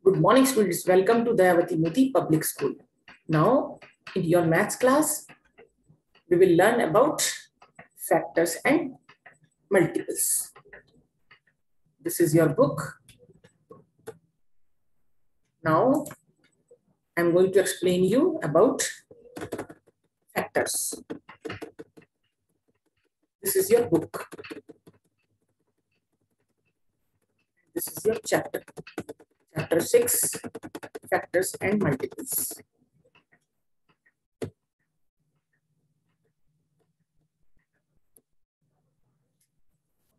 Good morning, students. Welcome to Dayavati Moti Public School. Now, in your maths class, we will learn about factors and multiples. This is your book. Now, I'm going to explain you about factors. This is your book. This is your chapter. Chapter 6, factors and multiples.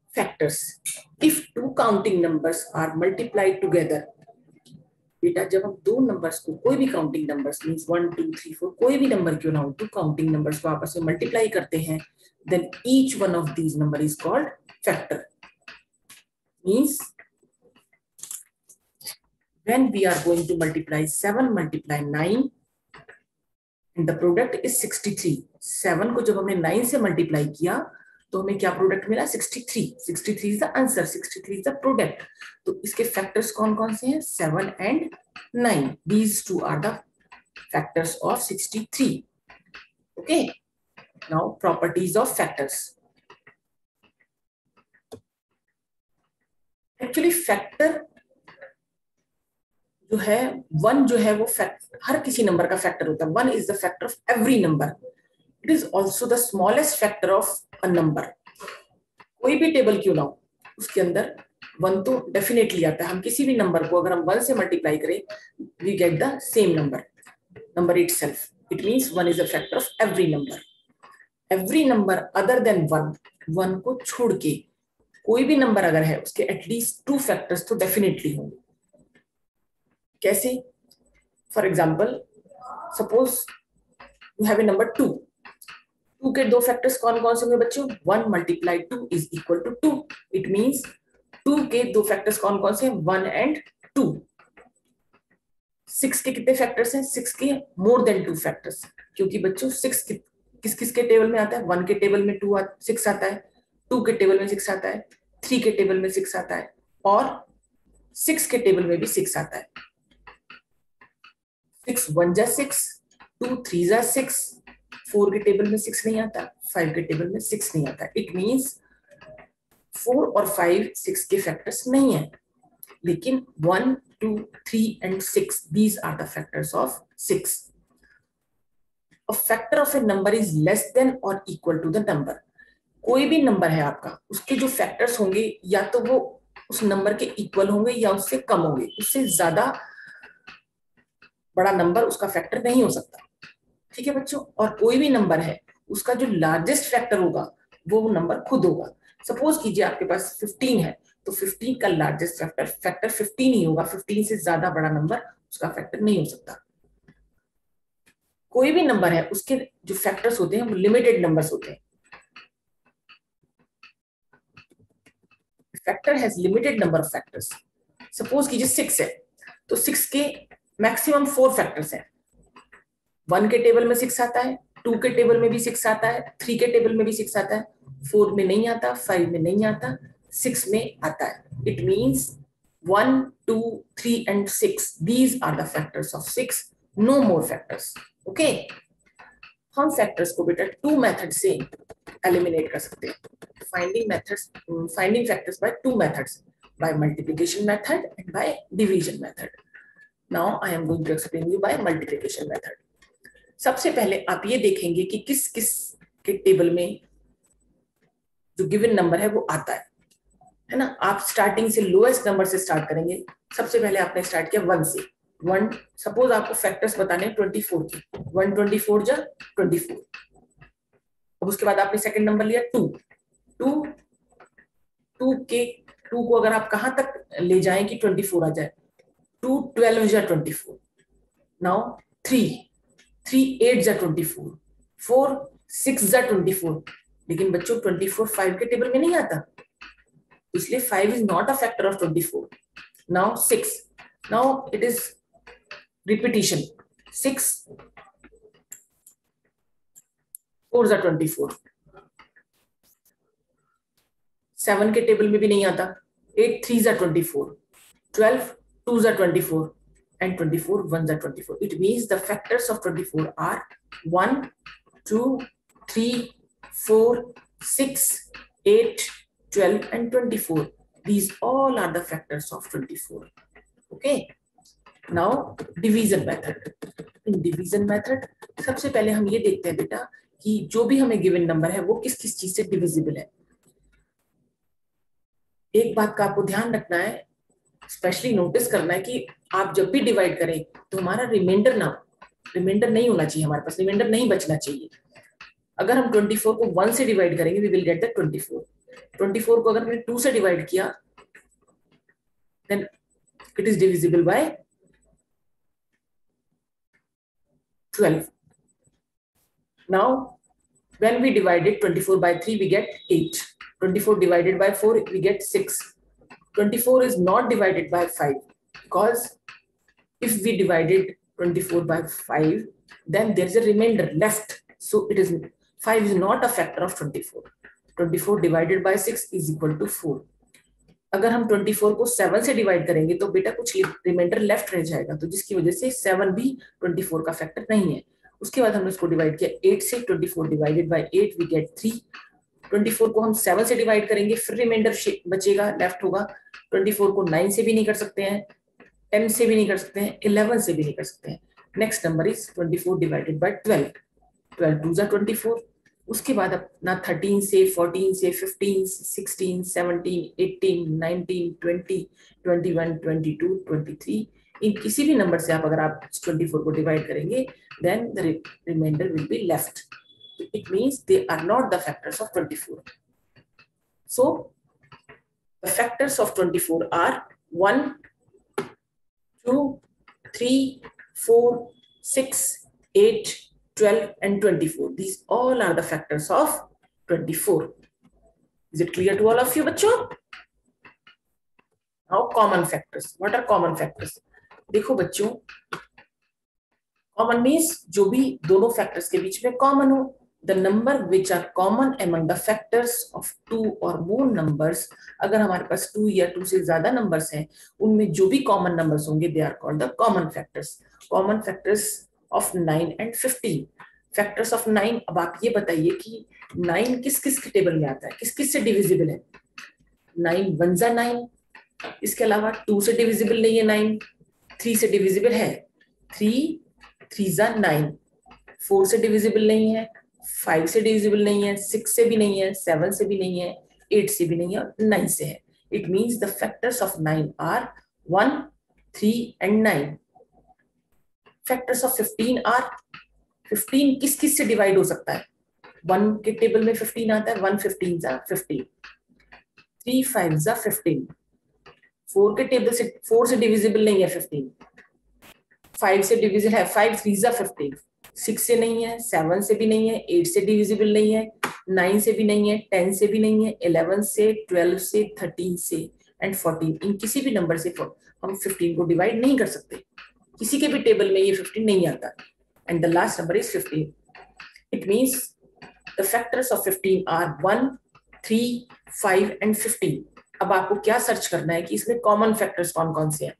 Factors. If two counting numbers are multiplied together, बेटा जब हम दो numbers को कोई भी counting numbers means 1 2 3 4 कोई भी number क्यों ना हो टू काउंटिंग नंबर्स को आपस में मल्टीप्लाई करते हैं, then each one of these number is called factor. Means when we are going to multiply 7 multiply 9 and the product is 63. 7 को जब हमने 9 से मल्टीप्लाई किया तो हमें क्या प्रोडक्ट मिला 63. 63 is the answer, 63 is the product. तो इसके फैक्टर्स कौन कौन से हैं 7 and 9. These two are the factors of 63. Okay. Now properties of factors. Actually factor जो है 1 जो है वो हर किसी नंबर का फैक्टर होता है. 1 is the factor of every number. It is also the smallest factor of a number. कोई भी टेबल क्यों ना हो उसके अंदर 1 तो डेफिनेटली आता है. हम किसी भी नंबर को अगर हम 1 से मल्टीप्लाई करें we get the same number itself. It means 1 is a factor of every number. Every number other than 1 को छोड़ के कोई भी नंबर अगर है उसके एटलीस्ट 2 फैक्टर्स तो डेफिनेटली होंगे. कैसे? For example suppose you have a number 2. 2 के दो फैक्टर्स कौन कौन से होंगे बच्चों? 1 multiply 2 is equal to 2. It means 2 के दो फैक्टर्स कौन कौन से हैं? 1 and 2. 6 के कितने फैक्टर्स हैं? 6 के मोर देन 2 फैक्टर्स. क्योंकि बच्चों 6 किस किस के टेबल में आता है? 1 के टेबल में 6 आता है, 2 के टेबल में 6 आता है, 3 के टेबल में 6 आता है और 6 के टेबल में भी 6 आता है. 6 1 जा 6, 2 3 जा 6, 4 के टेबल में 6 नहीं आता, 5 के टेबल में 6 नहीं आता. इट मींस 4 और 5 6 के फैक्टर्स नहीं है, लेकिन 1 2 3 and 6 these are the factors of 6. A factor of a number is less than or equal to the number. कोई भी नंबर है आपका, उसके जो फैक्टर्स होंगे या तो वो उस नंबर के इक्वल होंगे या उससे कम होंगे. उससे ज्यादा बड़ा नंबर उसका फैक्टर नहीं हो सकता. ठीक है बच्चों. और कोई भी नंबर है उसका जो लार्जेस्ट फैक्टर होगा वो नंबर खुद होगा. सपोज कीजिए आपके पास 15 है तो 15 का लार्जेस्ट फैक्टर 15 ही होगा. 15 से ज्यादा बड़ा नंबर उसका फैक्टर नहीं हो सकता. कोई भी नंबर है उसके जो फैक्टर्स होते हैं वो लिमिटेड नंबर्स होते हैं. Factor has limited number of factors. Suppose कीजिए 6 है तो 6 के मैक्सिमम 4 फैक्टर्स हैं. 1 के टेबल में 6 आता है, 2 के टेबल में भी 6 आता है, 3 के टेबल में भी 6 आता है, 4 में नहीं आता, 5 में नहीं आता, 6 में आता है. It means 1 2 3 and 6 these are the factors of 6. no more factors. Okay. हम फैक्टर्स को बेटा 2 मेथड से एलिमिनेट कर सकते हैं. Finding factors bye 2 methods, by multiplication method and by division method. Now I am going to explain you by multiplication method. सबसे पहले आप ये देखेंगे कि किस किस के टेबल में जो गिवन नंबर है वो आता है ना. आप स्टार्टिंग से लोएस्ट नंबर से स्टार्ट करेंगे. सबसे पहले आपने स्टार्ट किया 1 से. 1 सपोज आपको फैक्टर्स बताने 24 के. 1 24 जा 24. अब उसके बाद आपने सेकंड नंबर लिया 2. 2 को अगर आप कहां तक ले जाएं कि 24 आ जाए? 2 12 जा 24. नाउ 3 8 जा 24. 4 6 जा 24. लेकिन बच्चों 24 5 के टेबल में नहीं आता, इसलिए 5 is not a factor of 24. Now 6. Now it is repetition. 6 4 जा 24. 7 के टेबल में भी नहीं आता. 8 3 जा 24. 12 2s are 24 and 24 1s are 24. It means the factors of 24 are 1, 2, 3, 4, 6, 8, 12 and 24. These all are the factors of 24. Okay. Now division method. In division method सबसे पहले हम ये देखते हैं बेटा कि जो भी हमें गिवन नंबर है वो किस किस चीज से डिविजिबल है। एक बात का आपको ध्यान रखना है, स्पेशली नोटिस करना है कि आप जब भी डिवाइड करें तो हमारा रिमाइंडर नहीं होना चाहिए, हमारे पास रिमाइंडर नहीं बचना चाहिए। अगर हम 24 को 1 से डिवाइड करेंगे वी विल गेट द 24। 24 को अगर हमने 2 से डिवाइड किया then it is divisible by 12. Now when we divided 24 by 3 we get 8. 24 divided by 4 we get 6. 24 is not divided by 5 because if we divided 24 by 5 then there is a remainder left, so it is 5 is not a factor of 24. 24 divided by 6 is equal to 4. अगर हम 24 को 7 से divide करेंगे तो बेटा कुछ reminder left रह जाएगा, तो जिसकी वजह से 7 भी 24 का फैक्टर नहीं है। उसके बाद हमने इसको डिवाइड किया 8 से, 24 डिवाइडेड बाय 8 वी गेट 3। 24 को हम 7 से डिवाइड करेंगे फिर रिमाइंडर बचेगा, लेफ्ट होगा। 24 को 9 से भी नहीं कर सकते हैं, 10 से भी नहीं कर सकते हैं, 11 से भी नहीं कर सकते हैं। Next number is 24 divided by 12। 12 2 24। उसके बाद अपना 13 से, 14 से, 15, 16, 17, 18, 19, 20, 21, 22, 23, इन किसी भी नंबर से आप अगर आप 24 को डिवाइड करेंगे then the remainder will be left. It means they are not the factors of 24. So the factors of 24 are 1, 2, 3, 4, 6, 8, 12 and 24. These all are the factors of 24. Is it clear to all of you, bachcho? Now common factors. What are common factors? देखो बच्चों, common means जो भी दोनों factors के बीच में common हो। The number which are common among the factors of 2 और मोर numbers. अगर हमारे पास 2 या 2 से ज्यादा नंबर्स हैं उनमें जो भी कॉमन नंबर्स होंगे they are called the common factors. Common factors of 9 and 15। Factors of 9, अब आप ये बताइए कि 9 किस किस के टेबल में आता है, किस किस से डिविजिबल है? 9 1 जा 9, इसके अलावा 2 से डिविजिबल नहीं है 9, 3 से डिविजिबल है 3 3 जा 9, 4 से डिविजिबल नहीं है, 5 से डिविजिबल नहीं है, 6 से भी नहीं है, 7 से भी नहीं है, 8 से भी नहीं है और 9 से है। It means the factors of 9 are 1, 3 and 9। Factors of 15 are 15 किस किस से डिवाइड हो सकता है? 1 के टेबल में 15 आता है, 1 15 जा 15, 3 5 जा 15। 4 के टेबल से 4 से डिविजिबल नहीं है 15, 5 से डिविजिबल है 5 3 जा 15, 6 से नहीं है, 7 से भी नहीं है, 8 से डिविजिबल नहीं है, 9 से भी नहीं है, 10 से भी नहीं है, 11 से, 12 से, 13 से एंड 14। इन किसी भी नंबर से हम 15 को डिवाइड नहीं कर सकते, किसी के भी टेबल में ये 15 नहीं आता। And the last number is 15। It means the factors of 15 are 1, 3, 5 and 15। अब आपको क्या सर्च करना है कि इसमें कॉमन फैक्टर्स कौन कौन से हैं?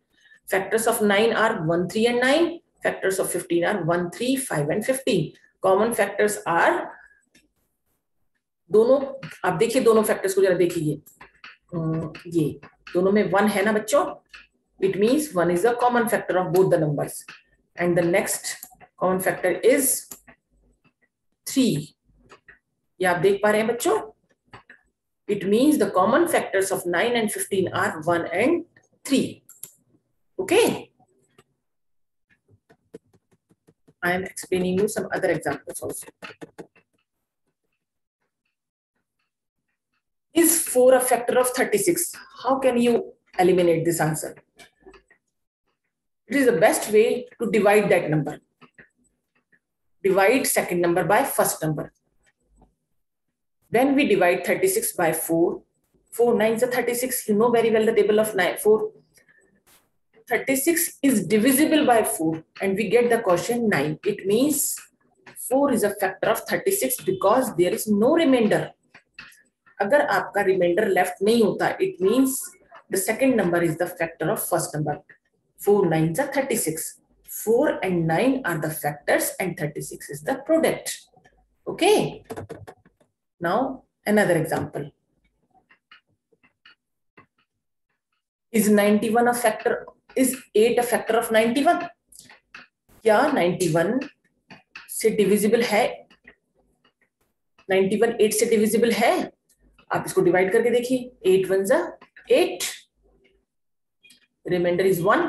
Factors of 9 are 1, 3 and 9. Factors of 15 are 1, 3, 5 and 15. Common factors are दोनों, आप देखिए दोनों फैक्टर्स को जरा देखिए, ये दोनों में 1 है ना बच्चों? It means 1 is a common factor of both the numbers. And the next common factor is 3. ये आप देख पा रहे हैं बच्चों? It means the common factors of 9 and 15 are 1 and 3. Okay, I am explaining you some other examples also. Is 4 a factor of 36? How can you eliminate this answer? It is the best way to divide that number. Divide second number by first number. When we divide 36 by 4, 4 9s are 36. You know very well the table of 9, 4. 36 is divisible by 4 and we get the quotient 9. It means 4 is a factor of 36 because there is no remainder. अगर आपका remainder left नहीं होता, it means the second number is the factor of first number. 4 9s are 36. 4 and 9 are the factors and 36 is the product. Okay. Now another example. Is 91 a factor? Is 8 a factor of 91? क्या 91 से divisible है? 91 8 से divisible है? आप इसको divide करके देखिए. 8 1s are 8. Remainder is 1.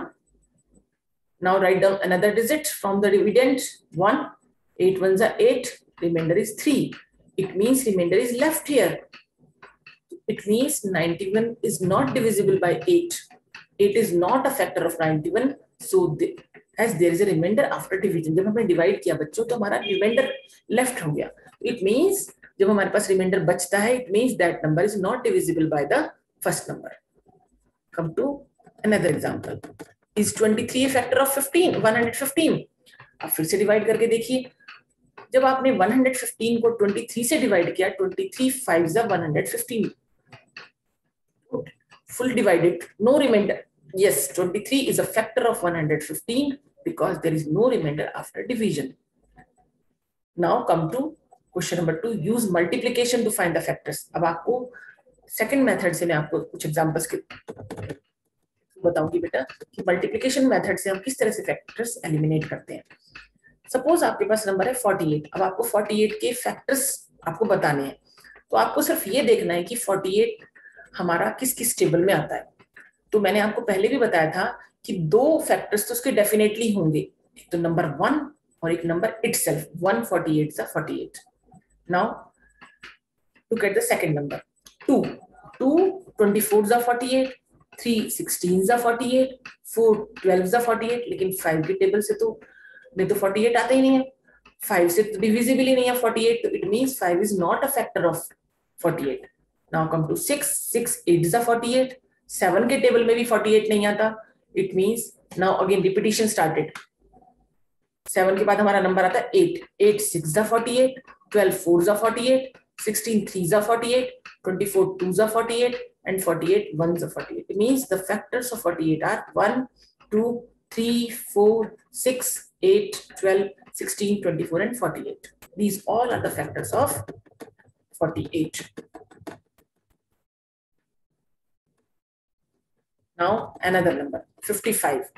Now write down another digit from the dividend. 1. 8 1s are 8. Remainder is 3. It means remainder is left here. It means 91 is not divisible by 8. 8 is not a factor of 91. So as there is a remainder after division. जब हमने divide किया बच्चों तो हमारा remainder left हो गया. It means जब हमारे पास remainder बचता है, it means that number is not divisible by the first number. Come to another example. Is 23 a factor of 15? 115. अब फिर से divide करके देखिए. जब आपने 115 को 23 से divide किया, 23 5s are 115. Full divided, no remainder. Yes, 23 is a factor of 115 because there is no remainder after division. Now come to question number 2. Use multiplication to find the factors. अब आपको second method से मैं आपको कुछ examples के बताऊंगी बेटा कि multiplication method से हम किस तरह से factors eliminate करते हैं. Suppose आपके पास नंबर है 48. अब आपको 48 के factors आपको बताने हैं. तो आपको सिर्फ ये देखना है कि 48 हमारा किस किस टेबल में आता है. तो मैंने आपको पहले भी बताया था कि दो फैक्टर्स तो उसके डेफिनेटली होंगे, एक तो नंबर 1 और एक number itself. 148 is 48. Now look at the second number. 2 24s are 48, 3 16s are 48, 4 12s are 48. लेकिन 5 के टेबल से तो नहीं, तो 48 आता ही नहीं है. 5 से तो डिविजिबल ही नहीं है 48. तो it means 5 is not a factor of 48. Now come to 6 8s are 48. 7 के टेबल में भी 48 नहीं आता. It means now again repetition started. 7 के बाद हमारा नंबर आता है 8. 8 6s are 48, 12 4s are 48, 16 3s are 48, 24 2s are 48, and 48 1s are 48. It means the factors of 48 are 1 2 3 4 6 8 12 16 24 and 48. These all are the factors of 48. Now another number 55.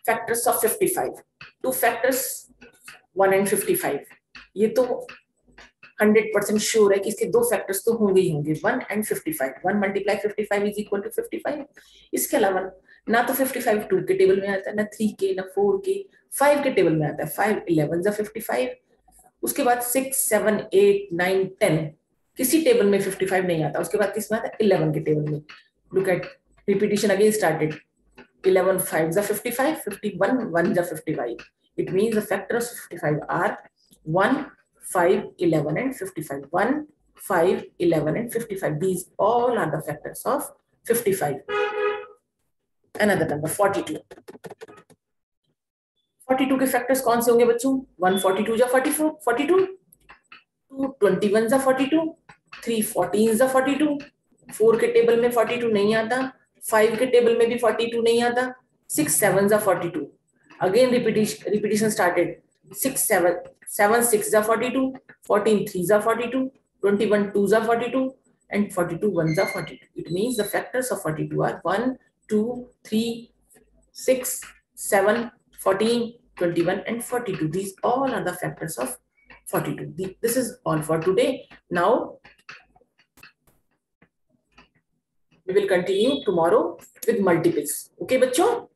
Factors of 55. Two factors 1 and 55. ये तो 100% sure है कि इसके दो factors तो होंगे ही होंगे. 1 and 55. 1 multiply 55 is equal to 55. इसके अलावा ना तो 55 2 के टेबल में आता है, ना 3 के, ना 4 के, 5 के टेबल में आता है. 5 11s are 55. उसके बाद 6 7 8 9 10 किसी टेबल में 55 नहीं आता. उसके बाद किसमें आता है? 11 के टेबल में. Look at repetition again started. 11 5s are 55, 51 1s are 55. It means the factors of 55 are 1 5 11 and 55. 1 5 11 and 55. These all are the factors of 55. Another number 42. 42 के फैक्टर्स कौन से होंगे बच्चों? 1 42 जा 44 42, 2 21 जा 42, 3 14 जा 42, 4 के टेबल में 42 नहीं आता, 5 के टेबल में भी 42 नहीं आता, 6 7s are 42. Again repetition started. 6 7 7 6s are 42, 14 3s are 42, 21 2s are 42, and 42 1s are 42. It means the factors of 42 are 1 2 3 6 7 14 21 and 42. These all are the factors of 42. This is all for today. Now we will continue tomorrow with multiples. Okay, bachcho?